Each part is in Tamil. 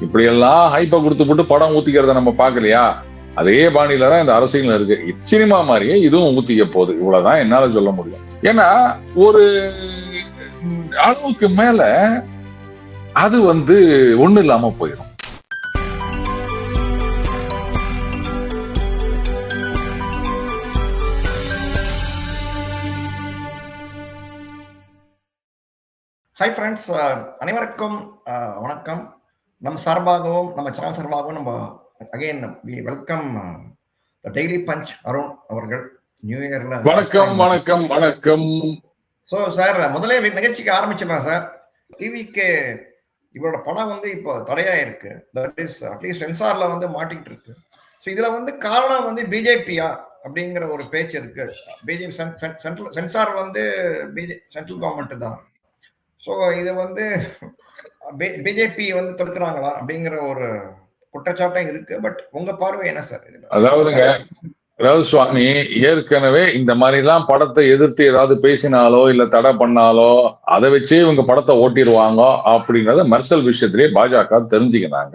இப்படி எல்லாம் ஹைப்பை கொடுத்து போட்டு படம் ஊத்திக்கிறத நம்ம பாக்கலையா? அதே பாணியில தான் இந்த அரசியல் இருக்கு. சினிமா மாதிரியே இதுவும் ஊத்திக்க போகுது. இவ்வளவுதான் என்னால சொல்ல முடியும். ஏன்னா ஒரு அளவுக்கு மேல அது ஒண்ணு இல்லாம போயிடும். ஹாய் ஃப்ரெண்ட்ஸ், அனைவருக்கும் வணக்கம். நம்ம சார்பாகவும் நம்ம சேனல் சார்பாகவும் நம்ம again we welcome daily punch Arun அவர்கள் நியூ இயர்ல. வணக்கம் வணக்கம் வணக்கம். ஸோ சார், முதலே நிகழ்ச்சிக்கு ஆரம்பிச்சிடலாம் சார். டிவிக்கு இவரோட படம் இப்போ தடையா இருக்கு. தட் இஸ் அட்லீஸ்ட் சென்சார்ல மாட்டிக்கிட்டு இருக்கு. ஸோ இதுல காரணம் பிஜேபியா அப்படிங்கிற ஒரு பேச்சு இருக்கு. பிஜேபி சென்சார் சென்ட்ரல் கவர்மெண்ட் தான். ஸோ இது பிஜேபி தடுக்கிறாங்களா அப்படிங்கிற ஒரு குற்றச்சாட்டம் இருக்கு. பட் உங்க பார்வை என்ன சார் இதுல? அதாவது சுவாமி, ஏற்கனவே இந்த மாதிரி எல்லாம் படத்தை எதிர்த்து ஏதாவது பேசினாலோ இல்ல தடை பண்ணாலோ அதை வச்சே இவங்க படத்தை ஓட்டிடுவாங்க அப்படிங்கறத மெர்சல் விஷயத்திலேயே பாஜக தெரிஞ்சுக்கிறாங்க.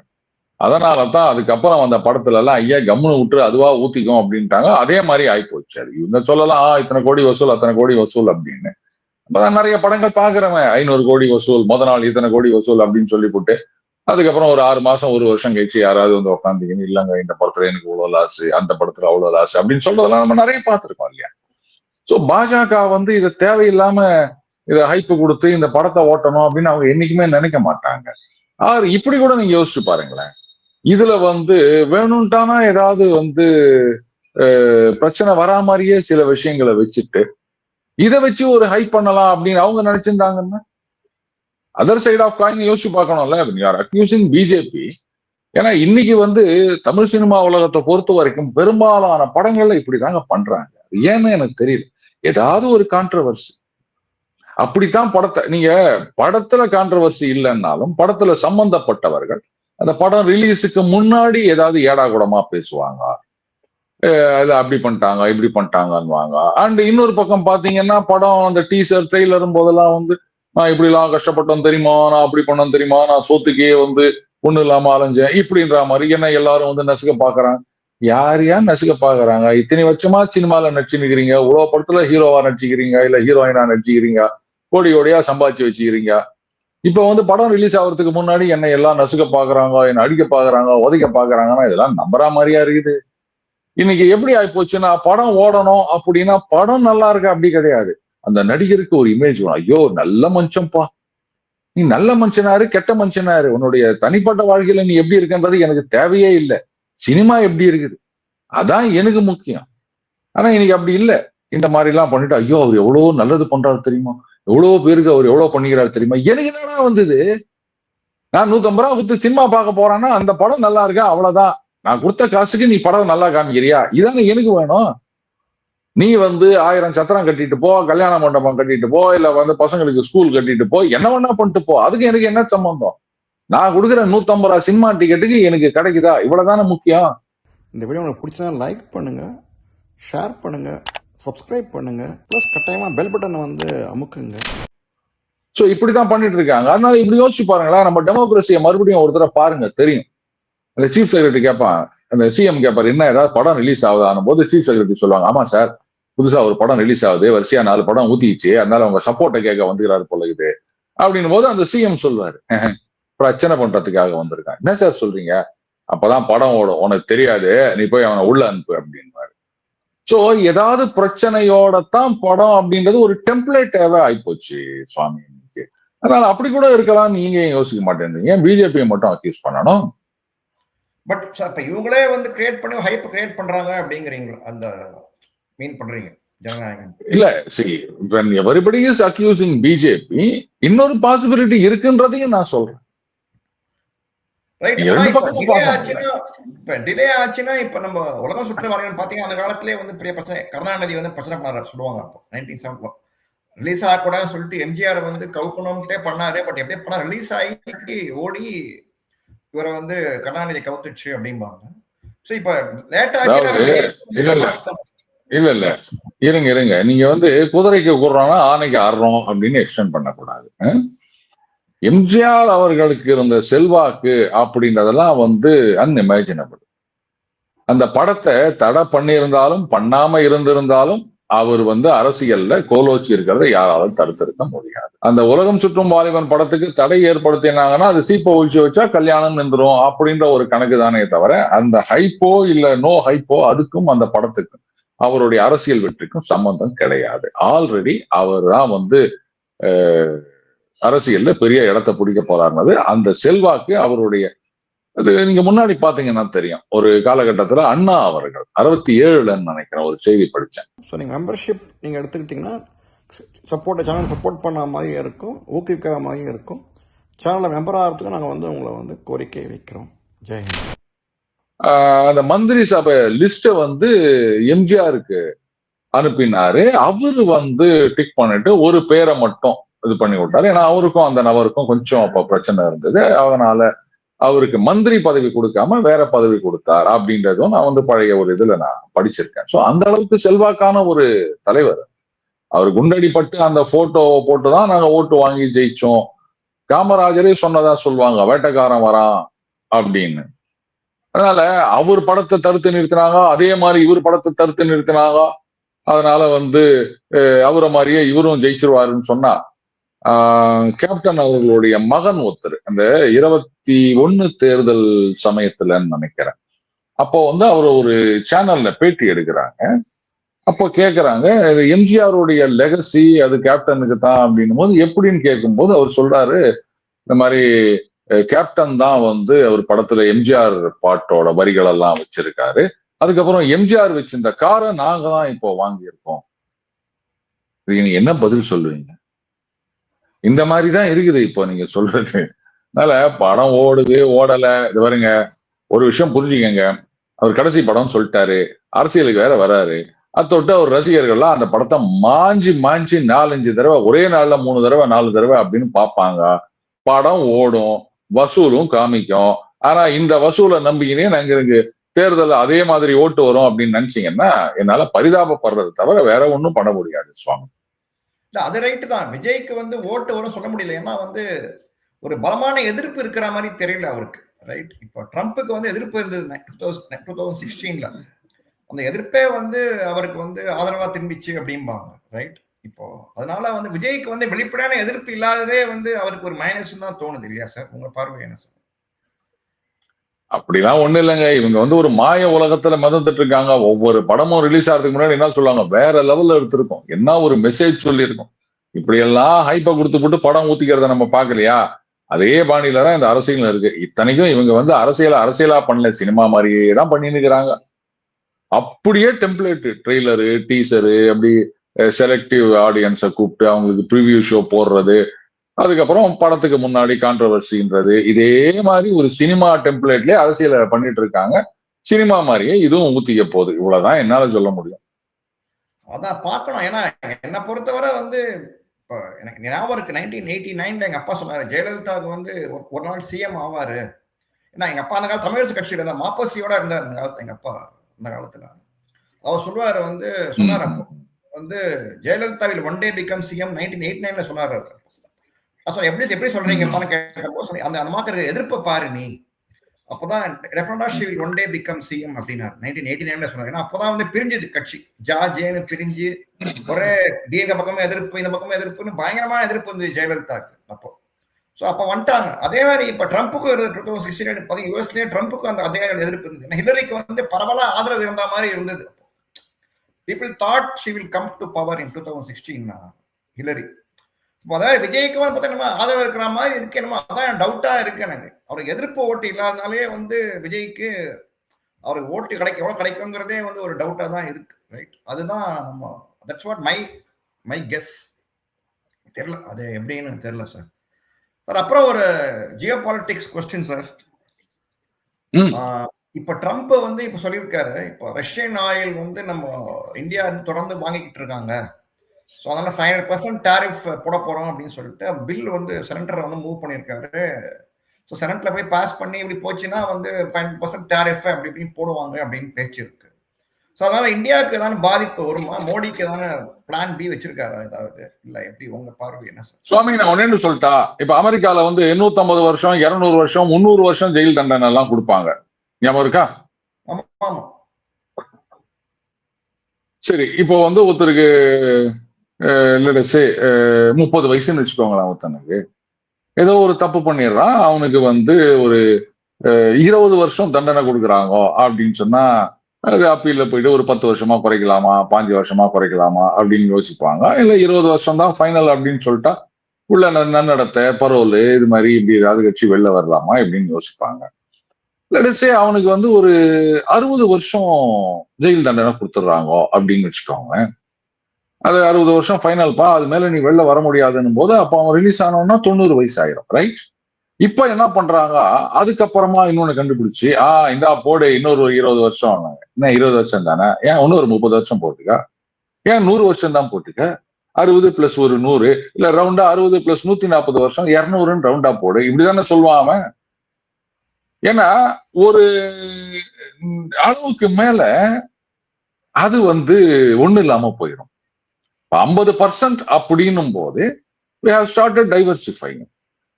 அதனாலதான் அதுக்கப்புறம் அந்த படத்துல எல்லாம் ஐயா கம்முன்னு விட்டு அதுவா ஊத்திக்கும் அப்படின்ட்டாங்க. அதே மாதிரி ஆயிப்போச்சு. அது இவங்க சொல்லலாம் இத்தனை கோடி வசூல் அத்தனை கோடி வசூல் அப்படின்னு. நிறைய படங்கள் பாக்குறவன் 500 கோடி வசூல், நாள் இத்தனை கோடி வசூல் அப்படின்னு சொல்லி போட்டு அதுக்கப்புறம் ஒரு 6 மாசம் 1 வருஷம் கழிச்சு யாராவது உட்காந்துக்கின்னு இல்லங்க இந்த படத்துல எனக்கு இவ்வளவு லாஸ், அந்த படத்துல அவ்வளவு லாஸ் அப்படின்னு சொல்றதெல்லாம் நம்ம நிறைய பார்த்திருக்கோம் இல்லையா? சோ பாஜக இதை தேவையில்லாம இதை ஹைப்பு கொடுத்து இந்த படத்தை ஓட்டணும் அப்படின்னு அவங்க என்னைக்குமே நினைக்க மாட்டாங்க. இப்படி கூட நீங்க யோசிச்சு பாருங்களேன். இதுல வேணும்ட்டானா ஏதாவது பிரச்சனை வரா மாதிரியே சில விஷயங்களை வச்சுட்டு இதை வச்சு ஒரு ஹைப் பண்ணலாம் அப்படின்னு அவங்க நினைச்சிருந்தாங்கன்னா அதர் சைட் ஆஃப் காயின் யோசிச்சு பார்க்கணும்ல. யார் அக்யூசிங் பிஜேபி? ஏன்னா இன்னைக்கு தமிழ் சினிமா உலகத்தை பொறுத்த வரைக்கும் பெரும்பாலான படங்கள்ல இப்படிதாங்க பண்றாங்க. ஏன்னு எனக்கு தெரியல. ஏதாவது ஒரு கான்ட்ரவர்சி அப்படித்தான் நீங்க படத்துல கான்ட்ரவர்சி இல்லைன்னாலும் படத்துல சம்பந்தப்பட்டவர்கள் அந்த படம் ரிலீஸுக்கு முன்னாடி ஏதாவது ஏடா கூடமா பேசுவாங்க. அது அப்படி பண்ணிட்டாங்க இப்படி பண்ணிட்டாங்கன்னுவாங்க. அண்ட் இன்னொரு பக்கம் பாத்தீங்கன்னா படம் அந்த டீசர் ட்ரெய்லரும் போதெல்லாம் நான் இப்படி எல்லாம் கஷ்டப்பட்டோம் தெரியுமா, நான் அப்படி பண்ணோம் தெரியுமா, நான் சொத்துக்கே ஒண்ணு இல்லாம அலைஞ்சேன் இப்படின்ற மாதிரி என்ன எல்லாரும் நசுக்க பாக்குறாங்க. யாரையா நசுக்க பாக்குறாங்க? இத்தனை வருஷமா சினிமால நடிச்சுக்கிறீங்க, உலக படத்துல ஹீரோவா நடிச்சுக்கிறீங்க, இல்ல ஹீரோயினா நடிச்சுக்கிறீங்க, கோடி கோடியா சம்பாதிச்சு வச்சுக்கிறீங்க. இப்ப படம் ரிலீஸ் ஆகுறதுக்கு முன்னாடி என்ன எல்லாம் நசுக்க பாக்குறாங்க, என்ன அடிக்க பாக்குறாங்க, உதைக்க பாக்குறாங்கன்னா இதெல்லாம் நம்புற மாதிரியா இருக்குது. இன்னைக்கு எப்படி ஆயிப்போச்சுன்னா படம் ஓடணும் அப்படின்னா படம் நல்லா இருக்கு அப்படி கிடையாது. அந்த நடிகருக்கு ஒரு இமேஜ் வேணும். ஐயோ நல்ல மனுஷன்பா, நீ நல்ல மனுஷனாரு கெட்ட மனுஷனாரு, உன்னுடைய தனிப்பட்ட வாழ்க்கையில நீ எப்படி இருக்குன்றது எனக்கு தேவையே இல்லை, சினிமா எப்படி இருக்குது அதான் எனக்கு முக்கியம். ஆனா இன்னைக்கு அப்படி இல்லை. இந்த மாதிரி எல்லாம் பண்ணிட்டு ஐயோ அவர் எவ்வளவு நல்லது பண்றாரு தெரியுமா, எவ்வளவு பேருக்கு அவர் எவ்வளவு பண்ணிக்கிறாரு தெரியுமா. எனக்கு என்னடா நான் 150 ரூபா கொடுத்து சினிமா பார்க்க போறான்னா அந்த படம் நல்லா இருக்கா அவ்வளவுதான். நான் கொடுத்த காசுக்கு நீ படம் நல்லா காமிக்கிறியா, இதானே எனக்கு வேணும். நீ 1000 சத்திரம் கட்டிட்டு போ, கல்யாண மண்டபம் கட்டிட்டு போ, இல்ல பசங்களுக்கு ஸ்கூல் கட்டிட்டு போ, என்ன வேணா பண்ணிட்டு போ, அதுக்கு எனக்கு என்ன சம்பந்தம்? நான் கொடுக்குற 150 ரூபா சினிமா டிக்கெட்டுக்கு எனக்கு கிடைக்குதா, இவ்வளவுதானே முக்கியம். இந்த வீடியோ உங்களுக்கு பிடிச்சா லைக் பண்ணுங்க, ஷேர் பண்ணுங்க, சப்ஸ்கிரைப் பண்ணுங்க, பிளஸ் கட்டாயமா பெல் பட்டனை அமுக்குங்க. சோ இப்படிதான் பண்ணிட்டு இருக்காங்க. அதனால இப்படி யோசிச்சு பாருங்களா, நம்ம டெமோக்ரஸியை மறுபடியும் ஒரு தடவை பாருங்க, தெரியும். அந்த சீஃப் செக்ரட்டரி கேட்பான், அந்த சிஎம் கேட்பாரு, என்ன ஏதாவது படம் ரிலீஸ் ஆகுது போது சீஃப் செக்ரட்டரி சொல்லுவாங்க, ஆமா சார் புதுசா ஒரு படம் ரிலீஸ் ஆகுது, வரிசையா 4 படம் ஊத்திச்சு, அதனால அவங்க சப்போர்ட்டை கேட்க வந்துக்கிறாரு போல இது அப்படின்னும் போது அந்த சிஎம் சொல்லுவாரு, பிரச்சனை பண்றதுக்காக வந்திருக்கான். என்ன சார் சொல்றீங்க, அப்பதான் படம் ஓடும், உனக்கு தெரியாது, நீ போய் அவனை உள்ள அனுப்பு அப்படின்வாரு. சோ ஏதாவது பிரச்சனையோட தான் படம் அப்படின்றது ஒரு டெம்ப்ளேட்டாவே ஆயிப்போச்சு சுவாமி. அதனால அப்படி கூட இருக்கலாம். நீங்க யோசிக்க மாட்டேன்றீங்க, பிஜேபியை மட்டும் அக்யூஸ் பண்ணணும். பட் இப்ப இவங்களே கிரியேட் பண்ணி ஹைப் கிரியேட் பண்றாங்க அப்படிங்கறீங்க, அந்த மீன் பண்றீங்க ஜனநாயகம் இல்ல. see when everybody is accusing BJP, இன்னொரு பாசிபிலிட்டி இருக்குன்றதையும் நான் சொல்றேன். ரைட். டிலே ஆச்சுன்னா இப்ப நம்ம உலகம் சுற்று வரைக்கும் பாத்தீங்கன்னா அந்த காலத்திலே பெரிய பிரச்சனை, கருணாநிதி பிரச்சனை பண்ணாரு சொல்லுவாங்க. அப்போ 1970 ரிலீஸ் ஆகக்கூடாதுன்னு சொல்லிட்டு எம்ஜிஆர் கவுக்கணும்ட்டே பண்ணாரு. பட் எப்படியே பண்ணா ரிலீஸ் ஆகி ஓடி இவரை கருணாநிதி கவுத்துச்சு அப்படிம்பாங்க. சோ இப்ப லேட் ஆச்சு. இல்ல இருங்க நீங்க குதிரைக்கு கூடுறோம்னா ஆனைக்கு ஆடுறோம் அப்படின்னு எக்ஸ்டெண்ட் பண்ணக்கூடாது. எம்ஜிஆர் அவர்களுக்கு இருந்த செல்வாக்கு அப்படின்றதெல்லாம் வந்து அன்இமேஜினபிள். அந்த படத்தை தடை பண்ணியிருந்தாலும் பண்ணாம இருந்திருந்தாலும் அவர் வந்து அரசியல்ல கோலோச்சி இருக்கிறத யாராலும் தடுத்திருக்க முடியாது. அந்த உலகம் சுற்றும் வாலிபன் படத்துக்கு தடை ஏற்படுத்தினாங்கன்னா அது சீப்பை ஒழிச்சு வச்சா கல்யாணம் நின்றுரும் அப்படின்ற ஒரு கணக்கு தானே தவிர அந்த ஹைப்போ இல்ல நோ ஹைப்போ அதுக்கும் அந்த படத்துக்கும் அவருடைய அரசியல் வெற்றிக்கும் சம்பந்தம் கிடையாது. ஆல்ரெடி அவர் தான் வந்து அரசியல்ல பெரிய இடத்தை பிடிக்க போறாருனது. அந்த செல்வாக்கு அவருடைய அது நீங்க முன்னாடி பாத்தீங்கன்னா தெரியும். ஒரு காலகட்டத்துல அண்ணா அவர்கள் 67ல நினைக்கிறேன் ஒரு செய்தி படிச்சேன். ஸோ நீங்கள் மெம்பர்ஷிப் நீங்கள் எடுத்துக்கிட்டிங்கன்னா சேனல் சப்போர்ட் பண்ண மாதிரியும் இருக்கும், ஊக்குவிக்கிற மாதிரியும் இருக்கும். சேனலில் மெம்பர் ஆகிறதுக்கு நாங்கள் வந்து உங்களை வந்து கோரிக்கை வைக்கிறோம். ஜெயஹிந்த். அந்த மந்திரி சபை லிஸ்ட வந்து எம்ஜிஆருக்கு அனுப்பினாரு. அவரு வந்து டிக் பண்ணிட்டு ஒரு பேரை மட்டும் இது பண்ணி விட்டாரு. ஏன்னா அவருக்கும் அந்த நபருக்கும் கொஞ்சம் அப்ப பிரச்சனை இருந்தது. அதனால அவருக்கு மந்திரி பதவி கொடுக்காம வேற பதவி கொடுத்தார் அப்படின்றதும் நான் வந்து பழைய ஒரு இதுல நான் படிச்சிருக்கேன். சோ அந்த அளவுக்கு செல்வாக்கான ஒரு தலைவர். அவர் குண்டடிப்பட்டு அந்த போட்டோ போட்டுதான் நாங்க ஓட்டு வாங்கி ஜெயிச்சோம். காமராஜரே சொன்னதா சொல்லுவாங்க, வேட்டைக்காரன் வரான் அப்படின்னு. அதனால அவர் படத்தை தடுத்து நிறுத்தினாங்க, அதே மாதிரி இவர் படத்தை தடுத்து நிறுத்தினாங்க. அதனால வந்து அவரை மாதிரியே இவரும் ஜெயிச்சிருவாருன்னு சொன்னா கேப்டன் அவர்களுடைய மகன் ஒருத்தர் அந்த 21 தேர்தல் சமயத்துலன்னு நினைக்கிறேன். அப்போ வந்து அவர் ஒரு சேனல்ல பேட்டி எடுக்கிறாங்க. அப்போ கேட்கறாங்க எம்ஜிஆருடைய லெகசி அது கேப்டனுக்கு தான் அப்படின்னும் போது எப்படின்னு கேட்கும்போது அவர் சொல்றாரு, இந்த மாதிரி கேப்டன் தான் வந்து அவர் படத்துல எம்ஜிஆர் பாட்டோட வரிகள் எல்லாம் வச்சிருக்காரு. அதுக்கப்புறம் எம்ஜிஆர் வச்சிருந்த காரை நாங்க தான் இப்போ வாங்கியிருக்கோம். நீங்க என்ன பதில் சொல்லுவீங்க? இந்த மாதிரிதான் இருக்குது இப்போ நீங்க சொல்றது. அதனால படம் ஓடுது ஓடல, இது பாருங்க ஒரு விஷயம் புரிஞ்சுக்கங்க. அவர் கடைசி படம் சொல்லிட்டாரு, அரசியலுக்கு வேற வராரு. அதொட்டு அவர் ரசிகர்கள்லாம் அந்த படத்தை மாஞ்சி 4-5 தடவை ஒரே நாள்ல 3 தடவை 4 தடவை அப்படின்னு பார்ப்பாங்க. படம் ஓடும், வசூலும் காமிக்கும். ஆனா இந்த வசூலை நம்பிக்கினே நாங்க இருக்கு தேர்தல் அதே மாதிரி ஓட்டு வரும் அப்படின்னு நினைச்சீங்கன்னா என்னால பரிதாபப்படுறது தவிர வேற ஒண்ணும் பண்ண முடியாது சுவாமி. அது ரைட்டு தான். விஜய்க்கு வந்து ஓட்டு வரும் சொல்ல முடியல. ஏன்னா வந்து ஒரு பலமான எதிர்ப்பு இருக்கிற மாதிரி தெரியல அவருக்கு. ரைட். இப்போ ட்ரம்ப்புக்கு வந்து எதிர்ப்பு இருந்தது 2016ல. அந்த எதிர்ப்பே வந்து அவருக்கு வந்து ஆதரவா திரும்பிச்சு அப்படிம்பாங்க. ரைட். இப்போ அதனால வந்து விஜய்க்கு வந்து வெளிப்படையான எதிர்ப்பு இல்லாததே வந்து அவருக்கு ஒரு மைனஸ் தான் தோணுது இல்லையா சார்? உங்க பார்வை என்ன சார்? அப்படிலாம் ஒண்ணு இல்லைங்க. இவங்க வந்து ஒரு மாய உலகத்துல மிதந்துட்டு இருக்காங்க. ஒவ்வொரு படமும் ரிலீஸ் ஆகிறதுக்கு முன்னாடி என்ன சொல்லுவாங்க, வேற லெவல்ல எடுத்திருக்கோம், என்ன ஒரு மெசேஜ் சொல்லியிருக்கோம். இப்படி எல்லாம் ஹைப்பை கொடுத்து போட்டு படம் ஊத்திக்கிறத நம்ம பாக்கலையா? அதே பாணியில தான் இந்த அரசியல் இருக்கு. இத்தனைக்கும் இவங்க வந்து அரசியலா பண்ணல, சினிமா மாதிரியே தான் பண்ணின்னு இருக்கிறாங்க. அப்படியே டெம்ப்ளேட் ட்ரெய்லரு டீசரு அப்படி செலக்டிவ் ஆடியன்ஸை கூப்பிட்டு அவங்களுக்கு ப்ரிவியூ ஷோ போடுறது, அதுக்கப்புறம் படத்துக்கு முன்னாடி கான்ட்ரவர்சின்றது, இதே மாதிரி ஒரு சினிமா டெம்ப்ளேட்லயே அரசியலை பண்ணிட்டு இருக்காங்க. சினிமா மாதிரியே இதுவும் ஊத்திக்க போகுது. இவ்வளவுதான் என்னால சொல்ல முடியும். அதான் பார்க்கணும். ஏன்னா என்னை பொறுத்தவரை வந்து இப்போ எனக்கு ஞாபகம் இருக்கு 1989ல எங்க அப்பா சொன்னாரு ஜெயலலிதாவுக்கு வந்து ஒரு நாள் சிஎம் ஆவாரு. ஏன்னா எங்க அப்பா அந்த காலத்து தமிழரசு கட்சியில இருந்தா மாப்பசியோட இருந்தார் அந்த காலத்துல. எங்க அப்பா அந்த காலத்துல அவர் சொல்லுவாரு வந்து சொன்னார் அப்போ வந்து Jayalalithaa will one day become CM 1989ல சொன்னாரு. எப்படி சொல்றீங்கப்பான்னு கேட்டப்போ அந்த அந்த மாதிரி எதிர்ப்பை பாரு நீ, அப்பதான் டெஃபினட்டா she will one day become CM அப்படின்னாரு 1989ல சொன்னாரு. ஏன்னா அப்பதான் வந்து பிரிஞ்சது கட்சி, ஜேன்னு பிரிஞ்சு ஒரே டிஎங்க பக்கமே எதிர்ப்பு இந்த பக்கமே எதிர்ப்புன்னு பயங்கரமான எதிர்ப்பு வந்து ஜெயலலிதாக்கு அப்போ. ஸோ அப்போ வந்துட்டாங்க. அதே மாதிரி இப்போ ட்ரம்ப்புக்கும் 2016 யூஎஸ்லயே ட்ரம்ப்புக்கும் அந்த அதே எதிர்ப்பு இருந்தது. ஹிலரிக்கு வந்து பரவலா ஆதரவு இருந்த மாதிரி இருந்தது. People thought she will come to power in 2016 Hillary. அதாவது விஜய்க்கு வந்து பார்த்தீங்கன்னா ஆதரவு இருக்கிற மாதிரி இருக்கு. என்னமோ அதான் டவுட்டா இருக்கு எனக்கு. அவருக்கு எதிர்ப்பு ஓட்டு இல்லாதனாலே வந்து விஜய்க்கு அவருக்கு ஓட்டு எவ்வளவு கிடைக்குங்கிறதே வந்து ஒரு டவுட்டா தான் இருக்கு. ரைட். அதுதான் நம்ம தட்ஸ் வாட் மை கெஸ். தெரியல அது எப்படின்னு தெரியல சார். சார் அப்புறம் ஒரு ஜியோ பாலிட்டிக்ஸ் கொஸ்டின் சார். இப்ப ட்ரம்ப் வந்து இப்ப சொல்லியிருக்காரு, இப்போ ரஷ்யன் ஆயில் வந்து நம்ம இந்தியா தொடர்ந்து வாங்கிக்கிட்டு இருக்காங்க, ஸோ அதனால 500% டேரிஃப் போட போறோம் அப்படின்னு சொல்லிட்டு பில் வந்து செனட்டர் வந்து மூவ் பண்ணியிருக்காரு. ஸோ செனட்ல போய் பாஸ் பண்ணி இப்படி போச்சுன்னா வந்து 5% டேரிஃப் அப்படி இப்படின்னு போடுவாங்க அப்படின்னு பேச்சு இருக்கு. ஸோ அதனால இந்தியாவுக்கு ஏதாவது பாதிப்பு வருமா? மோடிக்கு ஏதாவது பிளான் பி வச்சிருக்காரா ஏதாவது? இல்ல எப்படி உங்க பார்வை என்ன சார்? சுவாமி நான் ஒன்னேன்னு சொல்லிட்டா, இப்ப அமெரிக்கால வந்து 850 வருஷம், 200 வருஷம், 300 வருஷம் ஜெயில் தண்டனை எல்லாம் கொடுப்பாங்க. ஞாபகம் இருக்கா? ஆமா ஆமா. சரி, இப்போ வந்து ஒருத்தருக்கு 30 வயசுன்னு வச்சுக்கோங்களேன். ஒருத்தனுக்கு ஏதோ ஒரு தப்பு பண்ணிடுறான், அவனுக்கு வந்து ஒரு 20 வருஷம் தண்டனை கொடுக்குறாங்க அப்படின்னு சொன்னா, அது அப்பீல்ல போயிட்டு ஒரு 10 வருஷமா குறைக்கலாமா, 5 வருஷமா குறைக்கலாமா அப்படின்னு யோசிப்பாங்க. இல்ல 20 வருஷம் தான் ஃபைனல் அப்படின்னு சொல்லிட்டா உள்ள நன்னடத்தை, பரோல் இது மாதிரி இப்படி ஏதாவது கட்சி வெளில வரலாமா இப்படின்னு யோசிப்பாங்க. லெட்ஸே அவனுக்கு வந்து ஒரு 60 வருஷம் ஜெயில் தண்டனை கொடுத்துட்றாங்க அப்படின்னு வச்சுக்கோங்க. அது 60 வருஷம் ஃபைனல்ப்பா, அது மேல நீ வெளில வர முடியாதுன்னும் போது அப்ப அவன் ரிலீஸ் ஆனோம்னா 90 வயசு ஆயிரும், ரைட்? இப்ப என்ன பண்றாங்க, அதுக்கப்புறமா இன்னொன்னு கண்டுபிடிச்சு இந்தா போடு இன்னொரு 20 வருஷம். என்ன 20 வருஷம் தானே, ஏன் இன்னொரு 30 வருஷம் போட்டுக்க, ஏன் 100 வருஷம் தான் போட்டுக்க, 60 பிளஸ் ஒரு 100 இல்ல ரவுண்டா 60 பிளஸ் 140 வருஷம் 200 ரவுண்டா போடு, இப்படிதானே சொல்லுவான் அவன். ஏன்னா ஒரு அளவுக்கு மேல அது வந்து ஒண்ணு இல்லாம போயிடும். 50% அப்படின்னும் போது we have started diversifying.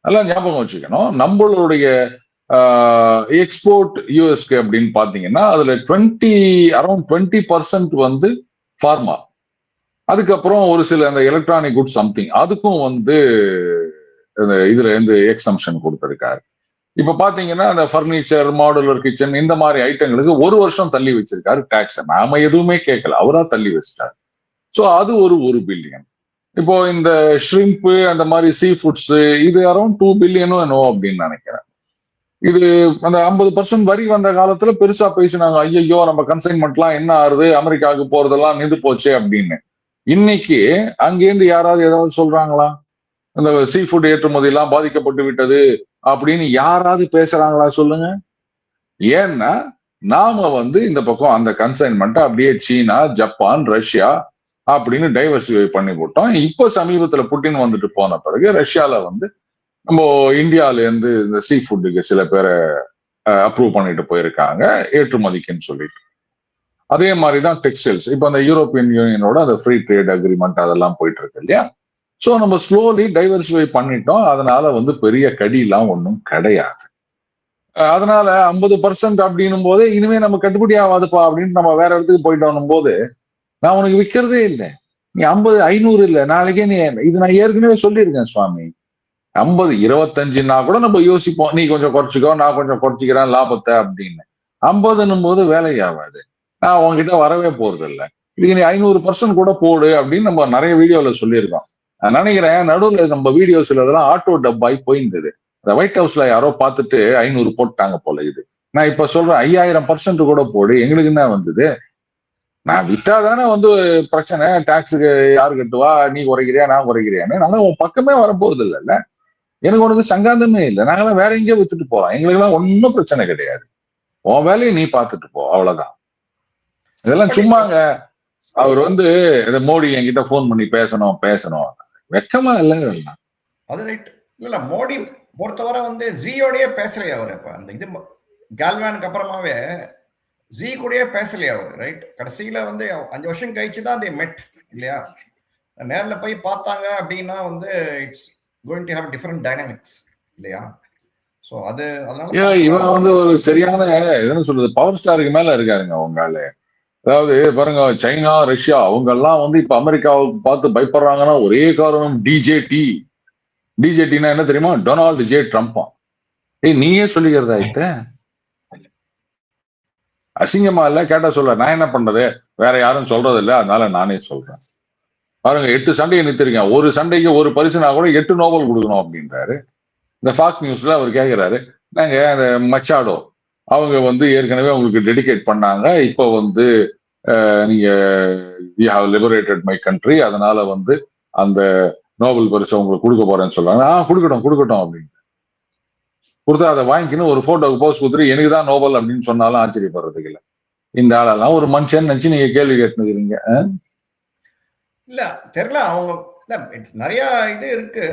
அதெல்லாம் ஞாபகம் வச்சுக்கணும். நம்மளுடைய எக்ஸ்போர்ட் யூஎஸ்க்கு அப்படின்னு பாத்தீங்கன்னா அதுல அரௌண்ட் 20% வந்து ஃபார்மா, அதுக்கப்புறம் ஒரு சில அந்த எலக்ட்ரானிக் குட் சம்திங் அதுக்கும் வந்து இதுல இருந்து எக்ஸம்ஷன் கொடுத்திருக்காரு. இப்ப பாத்தீங்கன்னா அந்த பர்னிச்சர், மாடுலர் கிச்சன் இந்த மாதிரி ஐட்டங்களுக்கு 1 வருஷம் தள்ளி வச்சிருக்காரு டாக்ஸ். நாம எதுவுமே கேட்கல, அவரா தள்ளி வச்சிட்டாரு. சோ அது ஒரு 1 பில்லியன். இப்போ இந்த ஷ்ரிம்ப் அந்த மாதிரி சீ ஃபுட்ஸ் இது அரௌண்ட் 2 பில்லியனும் என்னவோ அப்படின்னு நினைக்கிறேன். இது அந்த 50% வரி வந்த காலத்துல பெருசா பேசினாங்க, ஐயோ நம்ம கன்சைன்மெண்ட்லாம் என்ன ஆறுது, அமெரிக்காவுக்கு போறதெல்லாம் நின்று போச்சு அப்படின்னு. இன்னைக்கு அங்கேருந்து யாராவது ஏதாவது சொல்றாங்களா? இந்த சீ ஃபுட் ஏற்றுமதி எல்லாம் பாதிக்கப்பட்டு விட்டது அப்படின்னு யாராவது பேசுறாங்களா சொல்லுங்க? ஏன்னா நாம வந்து இந்த பக்கம் அந்த கன்சைன்மெண்ட் அப்படியே சீனா, ஜப்பான், ரஷ்யா அப்படின்னு டைவர்சிஃபை பண்ணி போட்டோம். இப்போ சமீபத்துல புட்டின் வந்துட்டு போன பிறகு ரஷ்யால வந்து நம்ம இந்தியால இருந்து இந்த சீ ஃபுட்டுக்கு சில பேரை அப்ரூவ் பண்ணிட்டு போயிருக்காங்க ஏற்றுமதிக்குன்னு சொல்லிட்டு. அதே மாதிரிதான் டெக்ஸ்டைல்ஸ். இப்போ அந்த யூரோப்பியன் யூனியனோட அந்த ஃப்ரீ ட்ரேட் அக்ரிமெண்ட் அதெல்லாம் போயிட்டு இருக்கு இல்லையா? சோ நம்ம ஸ்லோலி டைவர்சிஃபை பண்ணிட்டோம். அதனால வந்து பெரிய கடியெல்லாம் ஒன்றும் கிடையாது. அதனால 50% அப்படின்னும் போது இனிமே நம்ம கட்டுப்படி ஆகாதுப்பா அப்படின்னு நம்ம வேற இடத்துக்கு போயிட்டோம் போது நான் உனக்கு விற்கிறதே இல்லை. நீ 50, 500 இல்லை, நாளைக்கே நீ இது நான் ஏற்கனவே சொல்லியிருக்கேன் சுவாமி. 50, 25ன்னா கூட நம்ம யோசிப்போம், நீ கொஞ்சம் குறைச்சிக்கோ, நான் கொஞ்சம் குறைச்சிக்கிறேன் லாபத்தை அப்படின்னு. 50ன்னும் போது வேலையாகாது. நான் உங்ககிட்ட வரவே போறது இல்லை. இதுக்கு நீ 500% கூட போடு அப்படின்னு நம்ம நிறைய வீடியோல சொல்லியிருக்கோம். நான் நினைக்கிறேன் நடுவுல நம்ம வீடியோஸ்ல இதெல்லாம் ஆட்டோ டப்பாய் போயிருந்தது. அந்த ஒயிட் ஹவுஸ்ல யாரோ பார்த்துட்டு 500 போட்டாங்க போல. இது நான் இப்ப சொல்றேன் 5000% கூட போடு, எங்களுக்கு என்ன வந்தது? நான் வித்தாதானே வந்து பிரச்சனை, டாக்ஸுக்கு யாரு கட்டுவா, நீ குறைக்கிறியா நான் குறைக்கிறியான்னு. நான் உன் பக்கமே வரப்போறது இல்லைல்ல, எனக்கு உனக்கு சங்காந்தமே இல்லை. நாங்கெல்லாம் வேற எங்கேயோ வித்துட்டு போறோம், எங்களுக்கு எல்லாம் ஒன்னும் பிரச்சனை கிடையாது. உன் வேலையை நீ பார்த்துட்டு போ, அவ்வளவுதான். இதெல்லாம் சும்மாங்க. அவர் வந்து மோடி என்கிட்ட போன் பண்ணி பேசணும் வெக்கமா இல்ல இதெல்லாம். அது ரைட். இல்ல மோடி பொறுத்தவரை வந்து ஜியோடய பேசலையா அவர்? இப்ப அந்த இது கால்வானுக்கு அப்புறமாவே ஜி கூடயே பேசலையா அவர்? ரைட். கடைசியில வந்து 5 வருஷம் கழிச்சுதான் அதை மெட் இல்லையா? நேர்ல போய் பார்த்தாங்க அப்படின்னா வந்து it's going to have different dynamics இல்லையா? சோ அது அதனால இவன் வந்து ஒரு சரியான என்ன சொல்றது பவர் ஸ்டாருக்கு மேல இருக்காருங்க அவங்களால. அதாவது பாருங்க, சைனா, ரஷ்யா அவங்க எல்லாம் வந்து இப்ப அமெரிக்காவுக்கு பார்த்து பயப்படுறாங்கன்னா ஒரே காரணம் டிஜேடினா என்ன தெரியுமா? Donald J Trump. நீயே சொல்லிக்கிறதா இத்த அசிங்கமா இல்ல? கேட்டா சொல்ல நான் என்ன பண்றது, வேற யாரும் சொல்றது இல்ல, அதனால நானே சொல்றேன். பாருங்க 8 சண்டையை நிறுத்திருக்கேன், ஒரு சண்டைக்கு ஒரு பரிசுனா கூட 8 நோபல் கொடுக்கணும் அப்படின்றாரு. இந்த ஃபாக்ஸ் நியூஸ்ல அவர் கேட்கிறாரு, நாங்க அந்த மச்சாடோ அவங்க வந்து ஏற்கனவே உங்களுக்கு டெடிகேட் பண்ணாங்க, இப்போ வந்து நீங்க we have liberated my country, அதனால வந்து அந்த நோபல் பரிசு உங்களுக்கு கொடுக்க போறேன்னு சொல்றாங்க. கொடுக்கட்டும் அப்படின்னு கொடுத்தா அதை வாங்கிக்கணும், ஒரு போட்டோக்கு போஸ்ட் கொடுத்துட்டு எனக்கு தான் நோபல் அப்படின்னு சொன்னாலும் ஆச்சரியப்படுறதுக்கு இல்லை. இந்த ஆளெல்லாம் ஒரு மனுஷன் நினைச்சு நீங்க கேள்வி கேட்டுக்கிறீங்க. இல்ல தெரியல, அவங்க நிறைய இது இருக்கு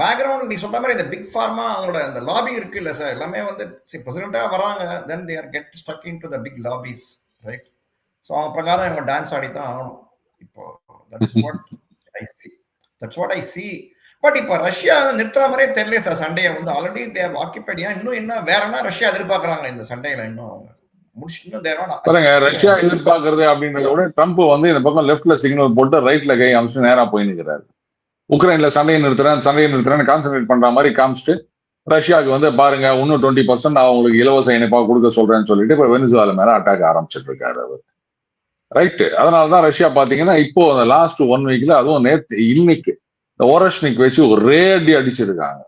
பேக்ரவுண்ட். நீ சொல்ற மாதிரி இந்த பிக் ஃபார்மா அவங்களோட அந்த லாபி இருக்கு இல்ல சார், எல்லாமே வந்து பிரசிடென்ட்டா வராங்க, then they are get stuck into the big lobbies, right? So அவன் பிரகாரம் இவங்க டான்ஸ் ஆடி தான் ஆகணும். இப்போ that's what I see. But இப்போ ரஷ்யா நிறுத்துற மாதிரியே தெரியல சார். சண்டையை வந்து ஆல்ரெடி தேவ் ஆக்கிபைடியா. இன்னும் என்ன வேற என்ன ரஷ்யா எதிர்பார்க்கறாங்க இந்த சண்டையில? இன்னும் அவங்க பாருங்க, ரஷ்யா எதிர்பார்க்கறது அப்படின்றத விட ட்ரம்ப் வந்து இந்த பக்கம் லெப்ட்ல சிக்னல் போட்டு ரைட்ல கை அமைச்சு நேரா போய் நிற்கிறாரு. உக்ரைன்ல சண்டையை நிறுத்துறேன் கான்சென்ட்ரேட் பண்ற மாதிரி காமிச்சிட்டு ரஷ்யாவுக்கு வந்து பாருங்க இன்னும் 20% அவங்களுக்கு இலவச இணைப்பா கொடுக்க சொல்றேன்னு சொல்லிட்டு இப்ப வெனிசுவேலா மேல அட்டாக் ஆரம்பிச்சிட்டு இருக்காரு அவர். ரைட்டு. அதனாலதான் ரஷ்யா பாத்தீங்கன்னா இப்போ அந்த லாஸ்ட் 1 வீக்ல, அதுவும் நேத்து இன்னைக்கு இந்த ஓரஷ்னிக் வச்சு ஒரே அடி அடிச்சிருக்காங்க.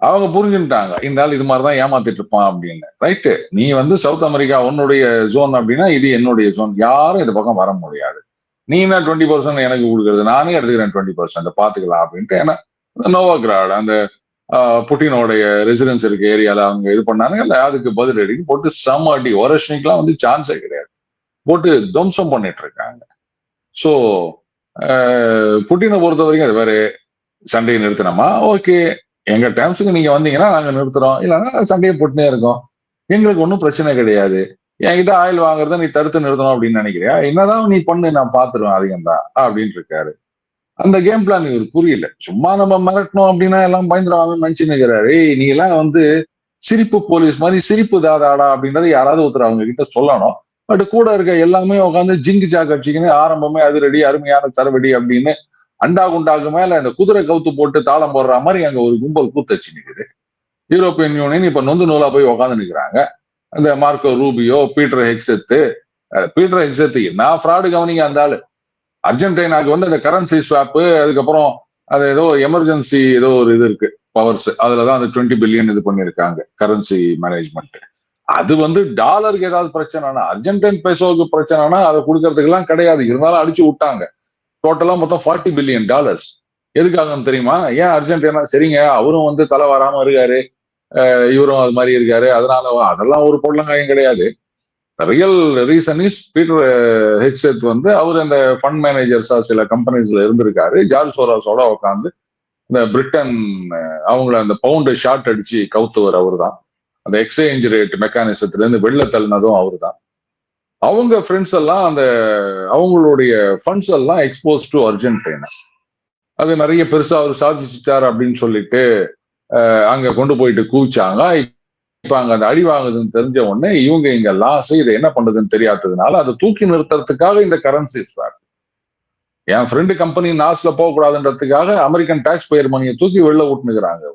அவங்க புரிஞ்சுட்டாங்க இந்த ஆள் இது மாதிரிதான் ஏமாத்திட்டு இருப்பான் அப்படின்னு. ரைட்டு. நீ வந்து சவுத் அமெரிக்கா உன்னுடைய ஜோன் அப்படின்னா இது என்னுடைய ஜோன், யாரும் இந்த பக்கம் வர முடியாது. நீ என்ன 20% எனக்கு கொடுக்குறது, நானே எடுத்துக்கிறேன் 20%, பாத்துக்கலாம் அப்படின்ட்டு. ஏன்னா நோவாகிராட் அந்த புட்டினோடைய ரெசிடென்ஸ் இருக்க ஏரியால அவங்க இது பண்ணாங்க. இல்ல அதுக்கு பதில் அடிக்கு போட்டு செம அடி. ஒரஷ்னிக்லாம் வந்து சான்ஸே கிடையாது, போட்டு துவம்சம் பண்ணிட்டு இருக்காங்க. ஸோ புட்டினை பொறுத்த வரைக்கும் அது வேற. சண்டையை நிறுத்தினோமா ஓகே, எங்க டேர்ம்ஸுக்கு நீங்க வந்தீங்கன்னா நாங்க நிறுத்துறோம், இல்லைன்னா சண்டையை போட்டுனே இருக்கோம், எங்களுக்கு ஒன்றும் பிரச்சனை கிடையாது. என்கிட்ட ஆயில் வாங்குறத நீ தடுத்து நிறுத்தணும் அப்படின்னு நினைக்கிறியா? என்னதான் நீ பண்ணு, நான் பாத்துருவேன் அதிகம் தான் அப்படின்னு இருக்காரு. அந்த கேம் பிளான் இவர் புரியல. சும்மா நம்ம மிரட்டணும் அப்படின்னா எல்லாம் பயந்துருவாங்கன்னு நினைச்சு நிற்கிறாரு. நீ எல்லாம் வந்து சிரிப்பு போலீஸ் மாதிரி சிரிப்பு தாதாடா அப்படின்றத யாராவது ஒருத்தர் அவங்க கிட்ட சொல்லணும். பட் கூட இருக்க எல்லாமே உட்காந்து ஜிங்கு சாக்கு அடிச்சுக்கின்னு ஆரம்பமே அது ரெடி, அருமையான சரவெடி அப்படின்னு அண்டா குண்டாக்கு மேல இந்த குதிரை கவுத்து போட்டு தாளம் போடுற மாதிரி அங்க ஒரு கும்பல் கூத்தச்சு நிக்குது. யூரோப்பியன் யூனியன் இப்ப நொந்து நூலா போய் உட்காந்து நிக்கிறாங்க. இந்த மார்க்கோ ரூபியோ, பீட்டர் ஹெக்ஸெத்து என்ன ஃப்ராடு கவனிங்க. அந்த ஆளு அர்ஜென்டினாக்கு வந்து அந்த கரன்சி ஸ்வாப்பு, அதுக்கப்புறம் அது ஏதோ எமர்ஜென்சி ஏதோ ஒரு இது இருக்கு பவர்ஸ், அதுலதான் அந்த 20 பில்லியன் இது பண்ணிருக்காங்க கரன்சி மேனேஜ்மெண்ட். அது வந்து டாலருக்கு ஏதாவது பிரச்சனைனா, அர்ஜென்டைன் பெசோவுக்கு பிரச்சனைனா அதை கொடுக்கறதுக்கு எல்லாம் கிடையாது. இருந்தாலும் அடிச்சு விட்டாங்க. டோட்டலா மொத்தம் $40 பில்லியன். எதுக்காகன்னு தெரியுமா? ஏன் அர்ஜென்டினா சரிங்க அவரும் வந்து தலை வராம இருக்காரு, இவரும் அது மாதிரி இருக்காரு, அதனால அதெல்லாம் ஒரு பொருளங்காயம் கிடையாது. Real reason is Peter Hegseth வந்து அவர் அந்த ஃபண்ட் மேனேஜர்ஸா சில கம்பெனிஸ்ல இருந்திருக்காரு. ஜார்ஜ் சோரோஸோட உட்காந்து இந்த பிரிட்டன் அவங்கள அந்த பவுண்டு ஷார்ட் அடிச்சு கவுத்தவர் அவரு தான். அந்த எக்ஸ்சேஞ்ச் ரேட் மெக்கானிசத்துல இருந்து வெளில தள்ளினதும் அவரு தான். அவங்க ஃப்ரெண்ட்ஸ் எல்லாம் அந்த அவங்களுடைய ஃபண்ட்ஸ் எல்லாம் எக்ஸ்போஸ் டு அர்ஜென்டினா. அது நிறைய பெருசா அவர் சாதிச்சுட்டார் அப்படின்னு சொல்லிட்டு அங்க கொண்டு போயிட்டு கூச்சாங்க. இப்ப அங்க அந்த அடி வாங்குதுன்னு தெரிஞ்ச உடனே இவங்க இங்க லாஸ் இதை என்ன பண்றதுன்னு தெரியாததுனால அதை தூக்கி நிறுத்துறதுக்காக இந்த கரன்சி ஸ்வாப், என் ஃப்ரெண்டு கம்பெனி நாஸ்ல போகக்கூடாதுன்றதுக்காக அமெரிக்கன் டாக்ஸ் பேயர் மணியை தூக்கி வெளில விட்டுனுக்குறாங்க.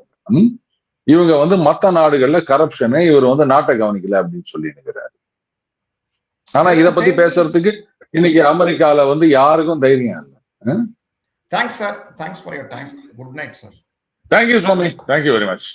இவங்க வந்து மத்த நாடுகள்ல கரப்ஷனு, இவர் வந்து நாட்டை கவனிக்கல அப்படின்னு சொல்லி நிற்கிறாரு. ஆனா இதை பத்தி பேசுறதுக்கு இன்னைக்கு அமெரிக்கால வந்து யாருக்கும் தைரியம் இல்லை. Thanks sir. Thanks for your time. Good night sir. Thank you Swami. Thank you very much.